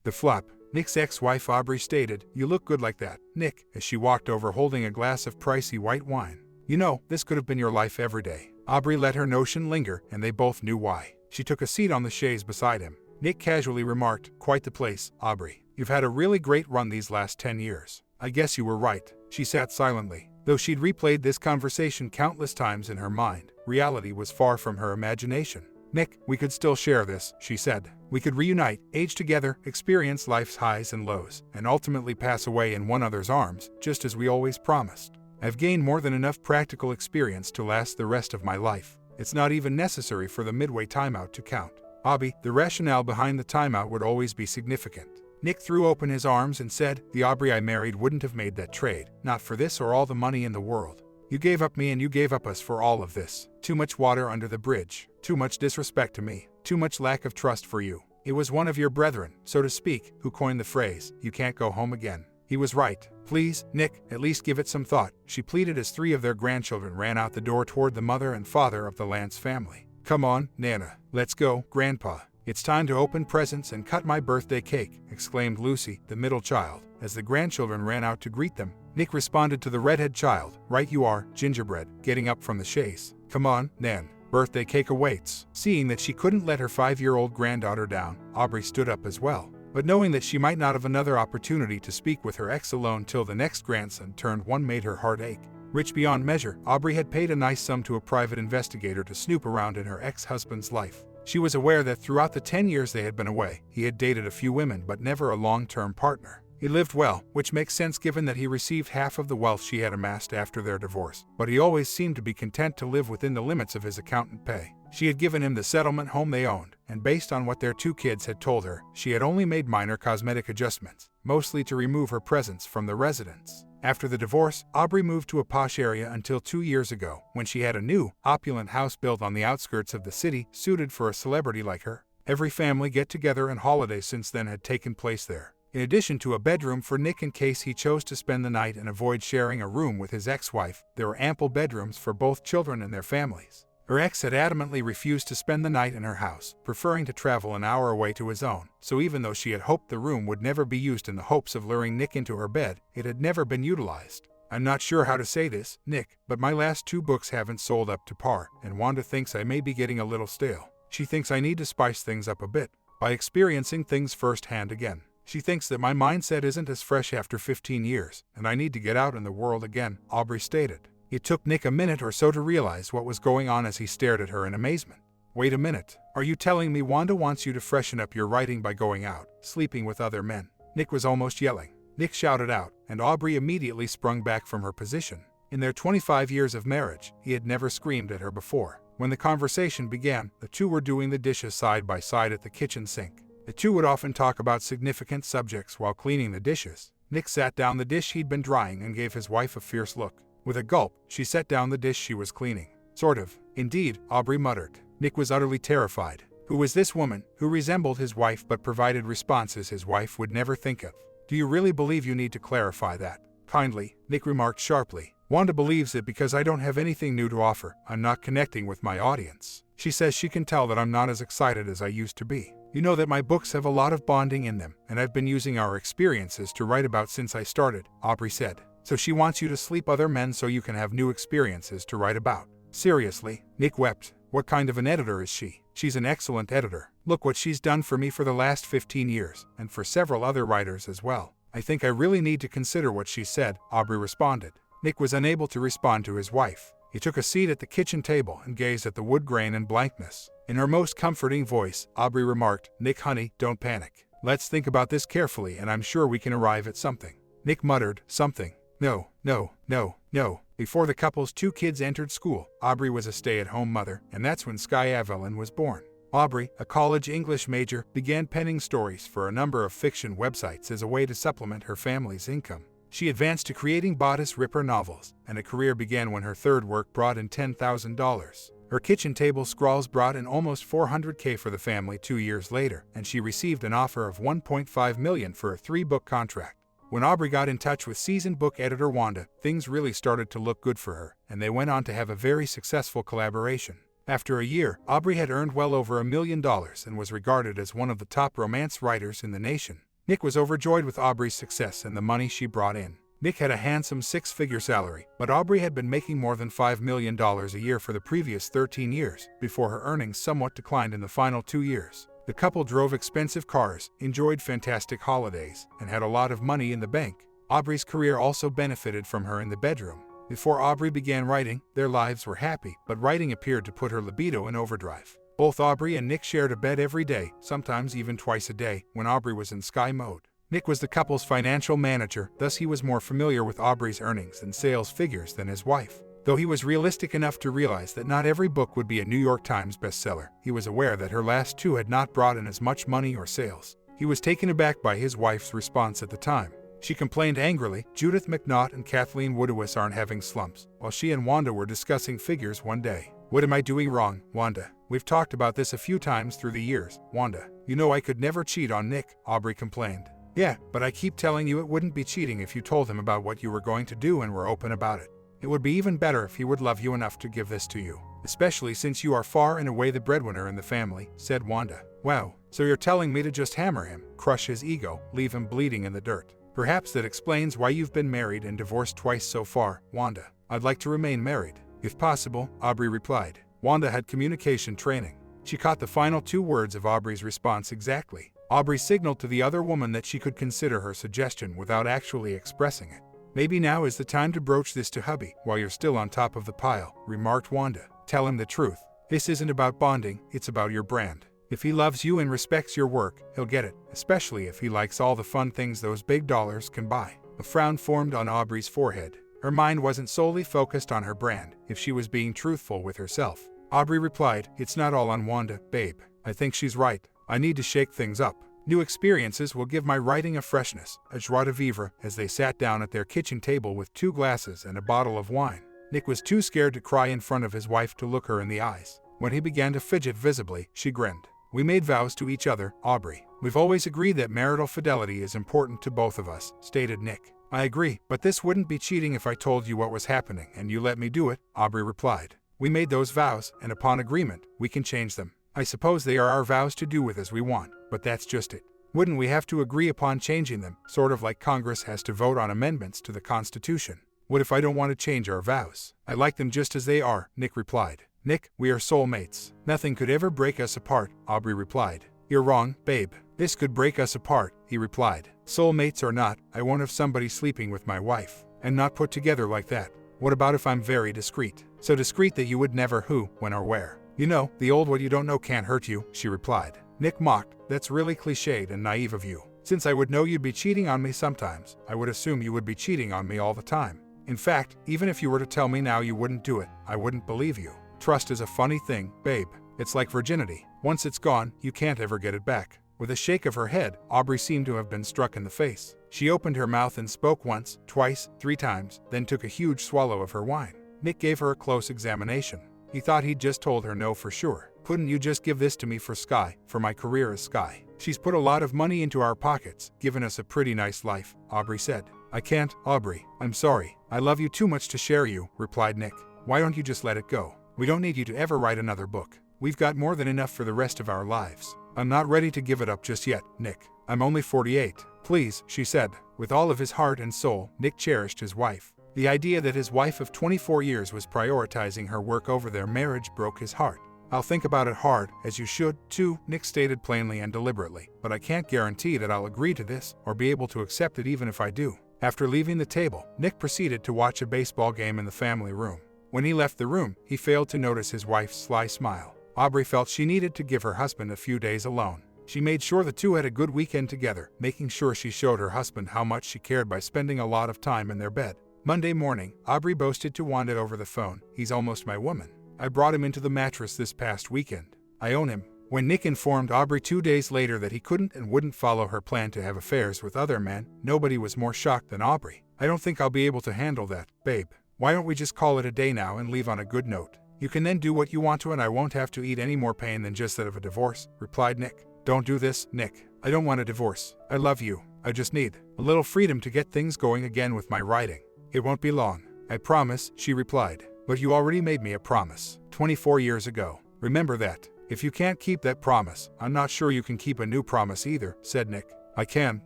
The flop. Nick's ex-wife Aubrey stated, "You look good like that, Nick," as she walked over holding a glass of pricey white wine. "You know, this could have been your life every day." Aubrey let her notion linger, and they both knew why. She took a seat on the chaise beside him. Nick casually remarked, "Quite the place, Aubrey. You've had a really great run these last 10 years. I guess you were right." She sat silently. Though she'd replayed this conversation countless times in her mind, reality was far from her imagination. "Nick, we could still share this," she said. "We could reunite, age together, experience life's highs and lows, and ultimately pass away in one another's arms, just as we always promised. I've gained more than enough practical experience to last the rest of my life. It's not even necessary for the midway timeout to count." Aubrey, the rationale behind the timeout would always be significant. Nick threw open his arms and said, "The Aubrey I married wouldn't have made that trade, not for this or all the money in the world. You gave up me and you gave up us for all of this. Too much water under the bridge, too much disrespect to me, too much lack of trust for you. It was one of your brethren, so to speak, who coined the phrase, 'You can't go home again.' He was right. Please, Nick, at least give it some thought," she pleaded as 3 of their grandchildren ran out the door toward the mother and father of the Lance family. "Come on, Nana. Let's go, Grandpa. It's time to open presents and cut my birthday cake," exclaimed Lucy, the middle child, as the grandchildren ran out to greet them. Nick responded to the redhead child, "Right you are, Gingerbread," getting up from the chaise. "Come on, Nan. Birthday cake awaits." Seeing that she couldn't let her 5-year-old granddaughter down, Aubrey stood up as well. But knowing that she might not have another opportunity to speak with her ex alone till the next grandson turned 1 made her heart ache. Rich beyond measure, Aubrey had paid a nice sum to a private investigator to snoop around in her ex-husband's life. She was aware that throughout the 10 years they had been away, he had dated a few women but never a long-term partner. He lived well, which makes sense given that he received half of the wealth she had amassed after their divorce, but he always seemed to be content to live within the limits of his accountant pay. She had given him the settlement home they owned, and based on what their 2 kids had told her, she had only made minor cosmetic adjustments, mostly to remove her presence from the residence. After the divorce, Aubrey moved to a posh area until 2 years ago, when she had a new, opulent house built on the outskirts of the city, suited for a celebrity like her. Every family get-together and holiday since then had taken place there. In addition to a bedroom for Nick in case he chose to spend the night and avoid sharing a room with his ex-wife, there were ample bedrooms for both children and their families. Her ex had adamantly refused to spend the night in her house, preferring to travel an hour away to his own, so even though she had hoped the room would never be used in the hopes of luring Nick into her bed, it had never been utilized. "I'm not sure how to say this, Nick, but my last 2 books haven't sold up to par, and Wanda thinks I may be getting a little stale. She thinks I need to spice things up a bit, by experiencing things firsthand again. She thinks that my mindset isn't as fresh after 15 years, and I need to get out in the world again," Aubrey stated. It took Nick a minute or so to realize what was going on as he stared at her in amazement. "Wait a minute. Are you telling me Wanda wants you to freshen up your writing by going out, sleeping with other men?" Nick was almost yelling. Nick shouted out, and Aubrey immediately sprung back from her position. In their 25 years of marriage, he had never screamed at her before. When the conversation began, the 2 were doing the dishes side by side at the kitchen sink. The 2 would often talk about significant subjects while cleaning the dishes. Nick sat down the dish he'd been drying and gave his wife a fierce look. With a gulp, she set down the dish she was cleaning. "Sort of." "Indeed," Aubrey muttered. Nick was utterly terrified. Who was this woman, who resembled his wife but provided responses his wife would never think of? "Do you really believe you need to clarify that?" "Kindly," Nick remarked sharply. "Wanda believes that because I don't have anything new to offer, I'm not connecting with my audience. She says she can tell that I'm not as excited as I used to be. You know that my books have a lot of bonding in them, and I've been using our experiences to write about since I started," Aubrey said. "So she wants you to sleep other men so you can have new experiences to write about." "Seriously?" Nick wept. "What kind of an editor is she?" "She's an excellent editor. Look what she's done for me for the last 15 years, and for several other writers as well. I think I really need to consider what she said," Aubrey responded. Nick was unable to respond to his wife. He took a seat at the kitchen table and gazed at the wood grain and blankness. In her most comforting voice, Aubrey remarked, "Nick honey, don't panic. Let's think about this carefully and I'm sure we can arrive at something." Nick muttered, "Something? No, no, no, no." Before the couple's 2 kids entered school, Aubrey was a stay-at-home mother, and that's when Sky Evelyn was born. Aubrey, a college English major, began penning stories for a number of fiction websites as a way to supplement her family's income. She advanced to creating bodice ripper novels, and a career began when her 3rd work brought in $10,000. Her kitchen table scrawls brought in almost $400K for the family 2 years later, and she received an offer of $1.5 million for a 3-book contract. When Aubrey got in touch with seasoned book editor Wanda, things really started to look good for her, and they went on to have a very successful collaboration. After a year, Aubrey had earned well over $1 million and was regarded as one of the top romance writers in the nation. Nick was overjoyed with Aubrey's success and the money she brought in. Nick had a handsome six-figure salary, but Aubrey had been making more than $5 million a year for the previous 13 years, before her earnings somewhat declined in the final 2 years. The couple drove expensive cars, enjoyed fantastic holidays, and had a lot of money in the bank. Aubrey's career also benefited from her in the bedroom. Before Aubrey began writing, their lives were happy, but writing appeared to put her libido in overdrive. Both Aubrey and Nick shared a bed every day, sometimes even twice a day, when Aubrey was in sky mode. Nick was the couple's financial manager, thus he was more familiar with Aubrey's earnings and sales figures than his wife. Though he was realistic enough to realize that not every book would be a New York Times bestseller, he was aware that her last 2 had not brought in as much money or sales. He was taken aback by his wife's response at the time. She complained angrily, "Judith McNaught and Kathleen Woodiwiss aren't having slumps," while she and Wanda were discussing figures one day. "What am I doing wrong, Wanda? We've talked about this a few times through the years, Wanda. You know I could never cheat on Nick," Aubrey complained. "Yeah, but I keep telling you it wouldn't be cheating if you told him about what you were going to do and were open about it. It would be even better if he would love you enough to give this to you, especially since you are far and away the breadwinner in the family," said Wanda. "Wow, so you're telling me to just hammer him, crush his ego, leave him bleeding in the dirt? Perhaps that explains why you've been married and divorced twice so far, Wanda." "I'd like to remain married, if possible," Aubrey replied. Wanda had communication training. She caught the final 2 words of Aubrey's response exactly. Aubrey signaled to the other woman that she could consider her suggestion without actually expressing it. "Maybe now is the time to broach this to hubby while you're still on top of the pile," remarked Wanda. "Tell him the truth. This isn't about bonding, it's about your brand. If he loves you and respects your work, he'll get it, especially if he likes all the fun things those big dollars can buy." A frown formed on Aubrey's forehead. Her mind wasn't solely focused on her brand, if she was being truthful with herself. Aubrey replied, "It's not all on Wanda, babe. I think she's right. I need to shake things up. New experiences will give my writing a freshness," a joie de vivre, as they sat down at their kitchen table with 2 glasses and a bottle of wine. Nick was too scared to cry in front of his wife to look her in the eyes. When he began to fidget visibly, she grinned. "We made vows to each other, Aubrey. We've always agreed that marital fidelity is important to both of us," stated Nick. "I agree, but this wouldn't be cheating if I told you what was happening and you let me do it," Aubrey replied. "We made those vows, and upon agreement, we can change them. I suppose they are our vows to do with as we want, but that's just it. Wouldn't we have to agree upon changing them, sort of like Congress has to vote on amendments to the Constitution? What if I don't want to change our vows? I like them just as they are," Nick replied. "Nick, we are soulmates. Nothing could ever break us apart," Aubrey replied. "You're wrong, babe. This could break us apart," he replied. "Soulmates or not, I won't have somebody sleeping with my wife, and not put together like that. What about if I'm very discreet? So discreet that you would never who, when or where. You know, the old what you don't know can't hurt you," she replied. Nick mocked. "That's really cliched and naive of you. Since I would know you'd be cheating on me sometimes, I would assume you would be cheating on me all the time. In fact, even if you were to tell me now you wouldn't do it, I wouldn't believe you. Trust is a funny thing, babe. It's like virginity. Once it's gone, you can't ever get it back." With a shake of her head, Aubrey seemed to have been struck in the face. She opened her mouth and spoke once, twice, 3 times, then took a huge swallow of her wine. Nick gave her a close examination. He thought he'd just told her no for sure. "Couldn't you just give this to me for Sky, for my career as Sky? She's put a lot of money into our pockets, given us a pretty nice life," Aubrey said. "I can't, Aubrey. I'm sorry. I love you too much to share you," replied Nick. "Why don't you just let it go? We don't need you to ever write another book. We've got more than enough for the rest of our lives. I'm not ready to give it up just yet, Nick. I'm only 48. Please," she said. With all of his heart and soul, Nick cherished his wife. The idea that his wife of 24 years was prioritizing her work over their marriage broke his heart. "I'll think about it hard, as you should, too," Nick stated plainly and deliberately. "But I can't guarantee that I'll agree to this, or be able to accept it even if I do." After leaving the table, Nick proceeded to watch a baseball game in the family room. When he left the room, he failed to notice his wife's sly smile. Aubrey felt she needed to give her husband a few days alone. She made sure the two had a good weekend together, making sure she showed her husband how much she cared by spending a lot of time in their bed. Monday morning, Aubrey boasted to Wanda over the phone, "He's almost my woman. I brought him into the mattress this past weekend. I own him." When Nick informed Aubrey 2 days later that he couldn't and wouldn't follow her plan to have affairs with other men, nobody was more shocked than Aubrey. "I don't think I'll be able to handle that, babe. Why don't we just call it a day now and leave on a good note? You can then do what you want to and I won't have to eat any more pain than just that of a divorce," replied Nick. "Don't do this, Nick. I don't want a divorce. I love you. I just need a little freedom to get things going again with my writing. It won't be long. I promise," she replied. "But you already made me a promise 24 years ago. Remember that. If you can't keep that promise, I'm not sure you can keep a new promise either," said Nick. I can,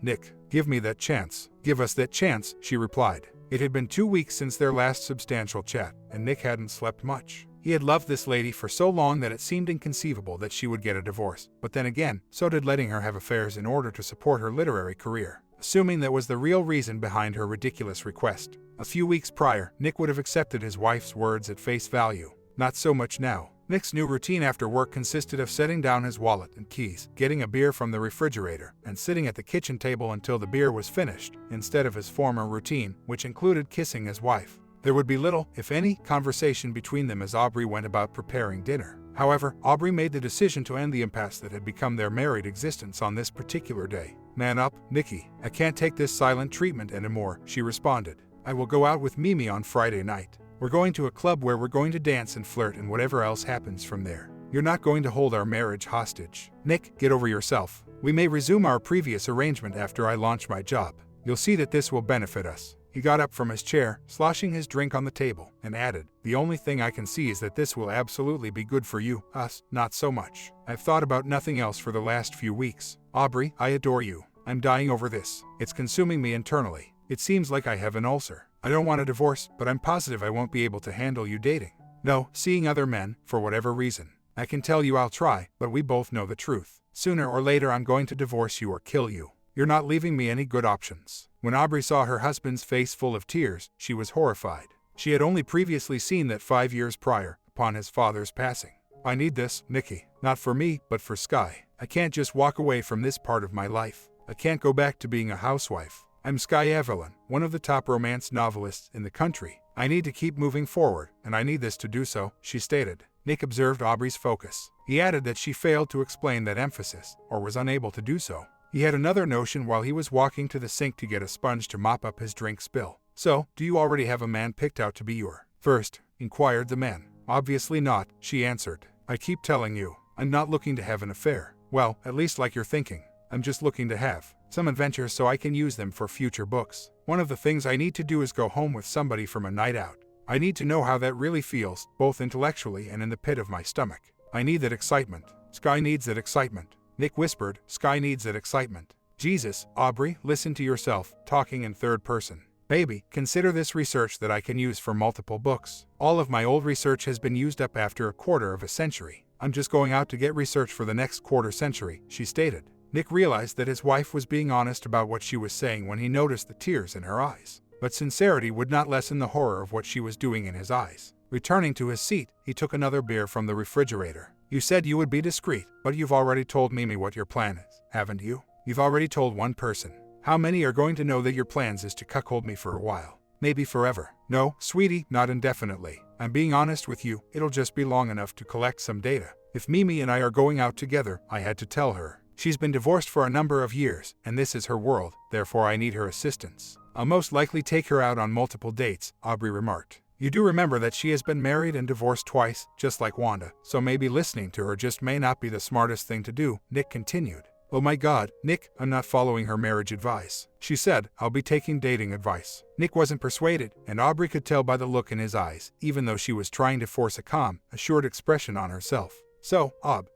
Nick. Give me that chance. Give us that chance, she replied. It had been 2 weeks since their last substantial chat, and Nick hadn't slept much. He had loved this lady for so long that it seemed inconceivable that she would get a divorce, but then again, so did letting her have affairs in order to support her literary career. Assuming that was the real reason behind her ridiculous request. A few weeks prior, Nick would have accepted his wife's words at face value. Not so much now. Nick's new routine after work consisted of setting down his wallet and keys, getting a beer from the refrigerator, and sitting at the kitchen table until the beer was finished, instead of his former routine, which included kissing his wife. There would be little, if any, conversation between them as Aubrey went about preparing dinner. However, Aubrey made the decision to end the impasse that had become their married existence on this particular day. Man up, Nicky. I can't take this silent treatment anymore, she responded. I will go out with Mimi on Friday night. We're going to a club where we're going to dance and flirt and whatever else happens from there. You're not going to hold our marriage hostage. Nick, get over yourself. We may resume our previous arrangement after I launch my job. You'll see that this will benefit us. He got up from his chair, sloshing his drink on the table, and added, the only thing I can see is that this will absolutely be good for you, us, not so much. I've thought about nothing else for the last few weeks. Aubrey, I adore you. I'm dying over this. It's consuming me internally. It seems like I have an ulcer. I don't want a divorce, but I'm positive I won't be able to handle you dating. No, seeing other men, for whatever reason. I can tell you I'll try, but we both know the truth. Sooner or later I'm going to divorce you or kill you. You're not leaving me any good options. When Aubrey saw her husband's face full of tears, she was horrified. She had only previously seen that 5 years prior, upon his father's passing. I need this, Nicky. Not for me, but for Sky. I can't just walk away from this part of my life. I can't go back to being a housewife. I'm Sky Evelyn, one of the top romance novelists in the country. I need to keep moving forward, and I need this to do so, she stated. Nick observed Aubrey's focus. He added that she failed to explain that emphasis, or was unable to do so. He had another notion while he was walking to the sink to get a sponge to mop up his drink spill. So, do you already have a man picked out to be your first? Inquired the man. Obviously not, she answered. I keep telling you, I'm not looking to have an affair. Well, at least like you're thinking. I'm just looking to have some adventures so I can use them for future books. One of the things I need to do is go home with somebody from a night out. I need to know how that really feels, both intellectually and in the pit of my stomach. I need that excitement. Sky needs that excitement. Nick whispered, Sky needs that excitement. Jesus, Aubrey, listen to yourself, talking in third person. Baby, consider this research that I can use for multiple books. All of my old research has been used up after a quarter of a century. I'm just going out to get research for the next quarter century, she stated. Nick realized that his wife was being honest about what she was saying when he noticed the tears in her eyes. But sincerity would not lessen the horror of what she was doing in his eyes. Returning to his seat, he took another beer from the refrigerator. You said you would be discreet, but you've already told Mimi what your plan is, haven't you? You've already told one person. How many are going to know that your plans is to cuckold me for a while? Maybe forever. No, sweetie, not indefinitely. I'm being honest with you, it'll just be long enough to collect some data. If Mimi and I are going out together, I had to tell her. She's been divorced for a number of years, and this is her world, therefore I need her assistance. I'll most likely take her out on multiple dates, Aubrey remarked. You do remember that she has been married and divorced twice, just like Wanda, so maybe listening to her just may not be the smartest thing to do, Nick continued. Oh my God, Nick, I'm not following her marriage advice. She said, I'll be taking dating advice. Nick wasn't persuaded, and Aubrey could tell by the look in his eyes, even though she was trying to force a calm, assured expression on herself. So,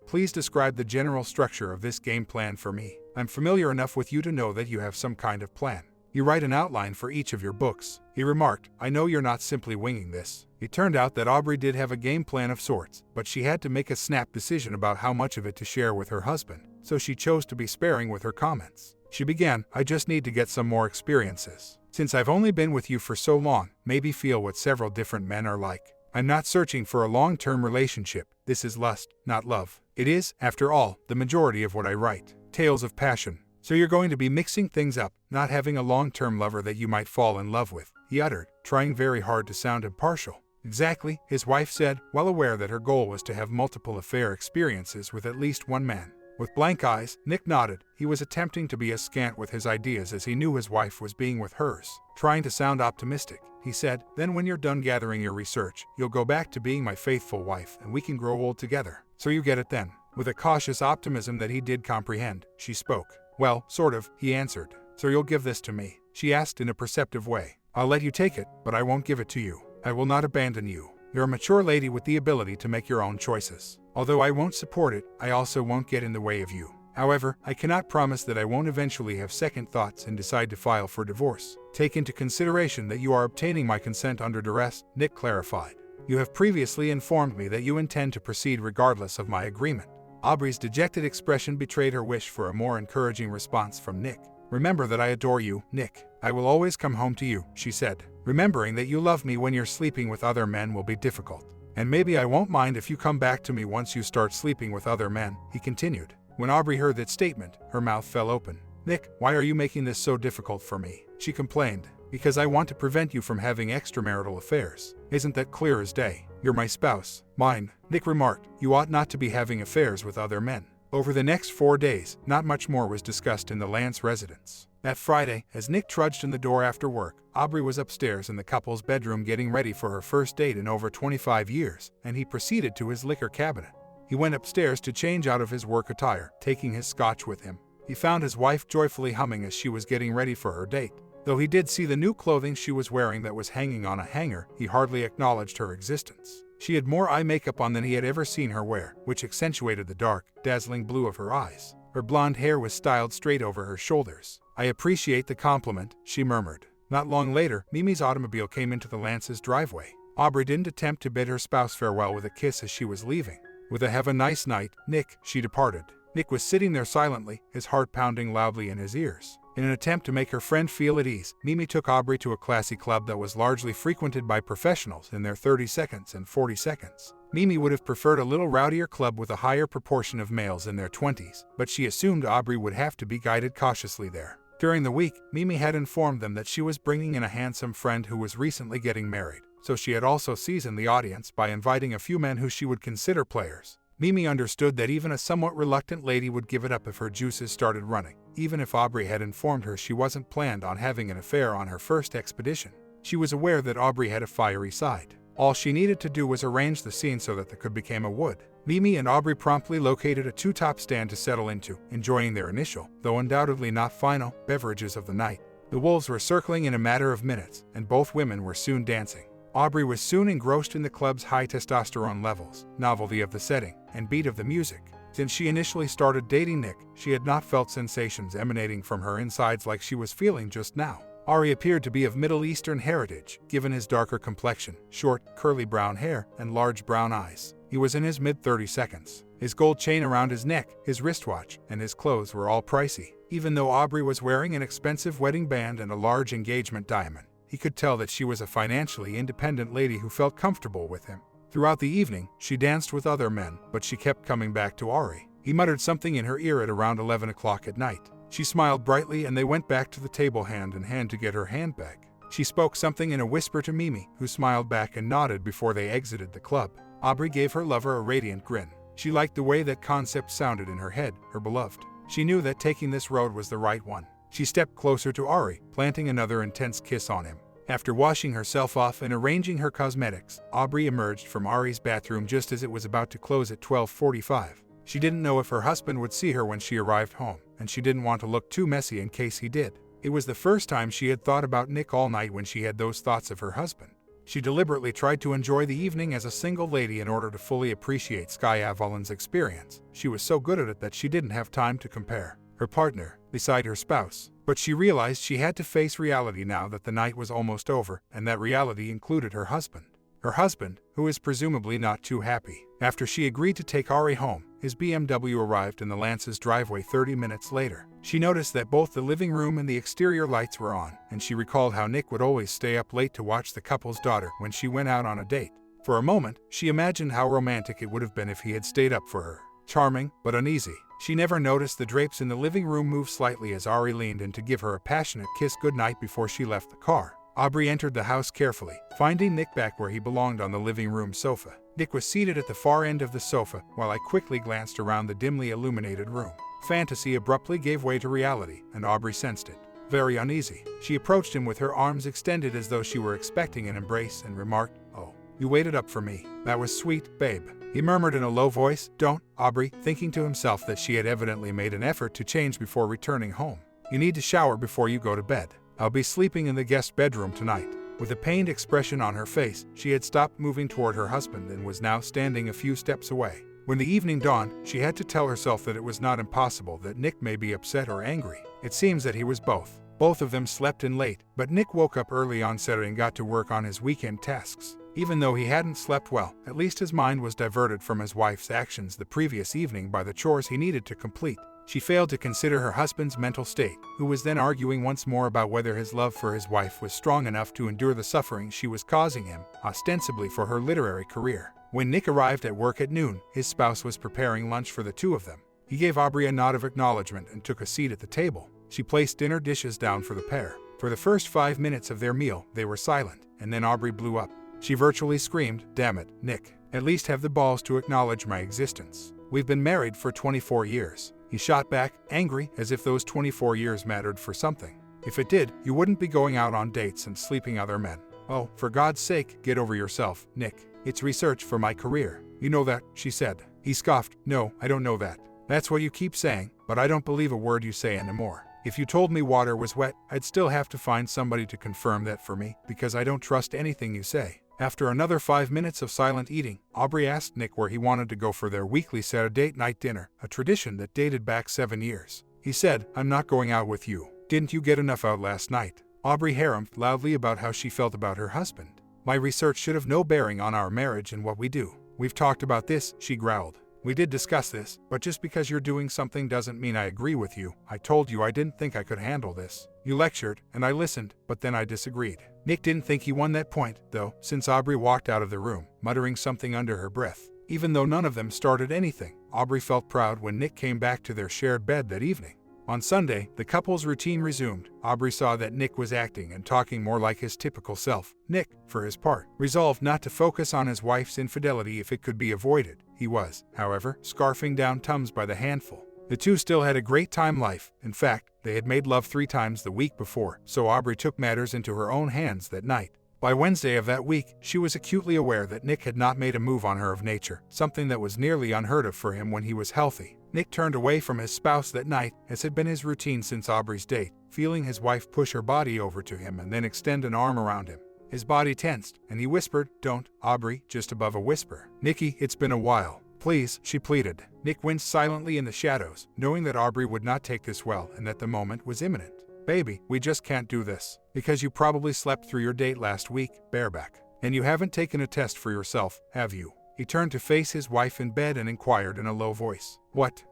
please describe the general structure of this game plan for me. I'm familiar enough with you to know that you have some kind of plan. You write an outline for each of your books. He remarked, I know you're not simply winging this. It turned out that Aubrey did have a game plan of sorts, but she had to make a snap decision about how much of it to share with her husband, so she chose to be sparing with her comments. She began, I just need to get some more experiences. Since I've only been with you for so long, maybe feel what several different men are like. I'm not searching for a long-term relationship. This is lust, not love. It is, after all, the majority of what I write. Tales of passion. So you're going to be mixing things up, not having a long-term lover that you might fall in love with, he uttered, trying very hard to sound impartial. Exactly, his wife said, well aware that her goal was to have multiple affair experiences with at least one man. With blank eyes, Nick nodded. He was attempting to be as scant with his ideas as he knew his wife was being with hers. Trying to sound optimistic, he said, then when you're done gathering your research, you'll go back to being my faithful wife and we can grow old together. So you get it then. With a cautious optimism that he did comprehend, she spoke. Well, sort of, he answered. So you'll give this to me? She asked in a perceptive way. I'll let you take it, but I won't give it to you. I will not abandon you. You're a mature lady with the ability to make your own choices. Although I won't support it, I also won't get in the way of you. However, I cannot promise that I won't eventually have second thoughts and decide to file for divorce. Take into consideration that you are obtaining my consent under duress, Nick clarified. You have previously informed me that you intend to proceed regardless of my agreement. Aubrey's dejected expression betrayed her wish for a more encouraging response from Nick. Remember that I adore you, Nick. I will always come home to you, she said. Remembering that you love me when you're sleeping with other men will be difficult. And maybe I won't mind if you come back to me once you start sleeping with other men, he continued. When Aubrey heard that statement, her mouth fell open. Nick, why are you making this so difficult for me? She complained. Because I want to prevent you from having extramarital affairs. Isn't that clear as day? You're my spouse. Mine, Nick remarked. You ought not to be having affairs with other men. Over the next 4 days, not much more was discussed in the Lance residence. That Friday, as Nick trudged in the door after work, Aubrey was upstairs in the couple's bedroom getting ready for her first date in over 25 years, and he proceeded to his liquor cabinet. He went upstairs to change out of his work attire, taking his scotch with him. He found his wife joyfully humming as she was getting ready for her date. Though he did see the new clothing she was wearing that was hanging on a hanger, he hardly acknowledged her existence. She had more eye makeup on than he had ever seen her wear, which accentuated the dark, dazzling blue of her eyes. Her blonde hair was styled straight over her shoulders. I appreciate the compliment, she murmured. Not long later, Mimi's automobile came into the Lance's driveway. Aubrey didn't attempt to bid her spouse farewell with a kiss as she was leaving. With a "have a nice night, Nick," she departed. Nick was sitting there silently, his heart pounding loudly in his ears. In an attempt to make her friend feel at ease, Mimi took Aubrey to a classy club that was largely frequented by professionals in their 30 seconds and 40 seconds. Mimi would have preferred a little rowdier club with a higher proportion of males in their 20s, but she assumed Aubrey would have to be guided cautiously there. During the week, Mimi had informed them that she was bringing in a handsome friend who was recently getting married, so she had also seasoned the audience by inviting a few men who she would consider players. Mimi understood that even a somewhat reluctant lady would give it up if her juices started running, even if Aubrey had informed her she wasn't planned on having an affair on her first expedition. She was aware that Aubrey had a fiery side. All she needed to do was arrange the scene so that the could became a wood. Mimi and Aubrey promptly located a two-top stand to settle into, enjoying their initial, though undoubtedly not final, beverages of the night. The wolves were circling in a matter of minutes, and both women were soon dancing. Aubrey was soon engrossed in the club's high testosterone levels, novelty of the setting, and beat of the music. Since she initially started dating Nick, she had not felt sensations emanating from her insides like she was feeling just now. Ari appeared to be of Middle Eastern heritage, given his darker complexion, short, curly brown hair, and large brown eyes. He was in his mid-30 seconds. His gold chain around his neck, his wristwatch, and his clothes were all pricey. Even though Aubrey was wearing an expensive wedding band and a large engagement diamond, he could tell that she was a financially independent lady who felt comfortable with him. Throughout the evening, she danced with other men, but she kept coming back to Ari. He muttered something in her ear at around 11 o'clock at night. She smiled brightly and they went back to the table hand in hand to get her handbag. She spoke something in a whisper to Mimi, who smiled back and nodded before they exited the club. Aubrey gave her lover a radiant grin. She liked the way that concept sounded in her head, her beloved. She knew that taking this road was the right one. She stepped closer to Ari, planting another intense kiss on him. After washing herself off and arranging her cosmetics, Aubrey emerged from Ari's bathroom just as it was about to close at 12:45. She didn't know if her husband would see her when she arrived home, and she didn't want to look too messy in case he did. It was the first time she had thought about Nick all night when she had those thoughts of her husband. She deliberately tried to enjoy the evening as a single lady in order to fully appreciate Sky Avalon's experience. She was so good at it that she didn't have time to compare her partner beside her spouse. But she realized she had to face reality now that the night was almost over, and that reality included her husband. Her husband, who is presumably not too happy. After she agreed to take Ari home, his BMW arrived in the Lance's driveway 30 minutes later. She noticed that both the living room and the exterior lights were on, and she recalled how Nick would always stay up late to watch the couple's daughter when she went out on a date. For a moment, she imagined how romantic it would have been if he had stayed up for her. Charming, but uneasy. She never noticed the drapes in the living room move slightly as Ari leaned in to give her a passionate kiss goodnight before she left the car. Aubrey entered the house carefully, finding Nick back where he belonged on the living room sofa. Nick was seated at the far end of the sofa, while I quickly glanced around the dimly illuminated room. Fantasy abruptly gave way to reality, and Aubrey sensed it. Very uneasy, she approached him with her arms extended as though she were expecting an embrace and remarked, "Oh, you waited up for me. That was sweet, babe." He murmured in a low voice, "Don't, Aubrey," thinking to himself that she had evidently made an effort to change before returning home. "You need to shower before you go to bed. I'll be sleeping in the guest bedroom tonight." With a pained expression on her face, she had stopped moving toward her husband and was now standing a few steps away. When the evening dawned, she had to tell herself that it was not impossible that Nick may be upset or angry. It seems that he was both. Both of them slept in late, but Nick woke up early on Saturday and got to work on his weekend tasks. Even though he hadn't slept well, at least his mind was diverted from his wife's actions the previous evening by the chores he needed to complete. She failed to consider her husband's mental state, who was then arguing once more about whether his love for his wife was strong enough to endure the suffering she was causing him, ostensibly for her literary career. When Nick arrived at work at noon, his spouse was preparing lunch for the two of them. He gave Aubrey a nod of acknowledgement and took a seat at the table. She placed dinner dishes down for the pair. For the first 5 minutes of their meal, they were silent, and then Aubrey blew up. She virtually screamed, "Damn it, Nick. At least have the balls to acknowledge my existence. We've been married for 24 years. He shot back, angry, as if those 24 years mattered for something. If it did, you wouldn't be going out on dates and sleeping other men. Oh, for God's sake, get over yourself, Nick. It's research for my career. You know that," she said. He scoffed, "No, I don't know that. That's what you keep saying, but I don't believe a word you say anymore. If you told me water was wet, I'd still have to find somebody to confirm that for me, because I don't trust anything you say." After another 5 minutes of silent eating, Aubrey asked Nick where he wanted to go for their weekly Saturday night dinner, a tradition that dated back 7 years. He said, "I'm not going out with you. Didn't you get enough out last night?" Aubrey harrumphed loudly about how she felt about her husband. "My research should have no bearing on our marriage and what we do. We've talked about this," she growled. "We did discuss this, but just because you're doing something doesn't mean I agree with you. I told you I didn't think I could handle this. You lectured, and I listened, but then I disagreed." Nick didn't think he won that point, though, since Aubrey walked out of the room, muttering something under her breath. Even though none of them started anything, Aubrey felt proud when Nick came back to their shared bed that evening. On Sunday, the couple's routine resumed. Aubrey saw that Nick was acting and talking more like his typical self. Nick, for his part, resolved not to focus on his wife's infidelity if it could be avoided. He was, however, scarfing down Tums by the handful. The two still had a great time life. In fact, they had made love 3 times the week before, so Aubrey took matters into her own hands that night. By Wednesday of that week, she was acutely aware that Nick had not made a move on her of nature, something that was nearly unheard of for him when he was healthy. Nick turned away from his spouse that night, as had been his routine since Aubrey's date, feeling his wife push her body over to him and then extend an arm around him. His body tensed, and he whispered, "Don't, Aubrey," just above a whisper. "Nicky, it's been a while. Please," she pleaded. Nick winced silently in the shadows, knowing that Aubrey would not take this well and that the moment was imminent. "Baby, we just can't do this. Because you probably slept through your date last week, bareback. And you haven't taken a test for yourself, have you?" He turned to face his wife in bed and inquired in a low voice. "What?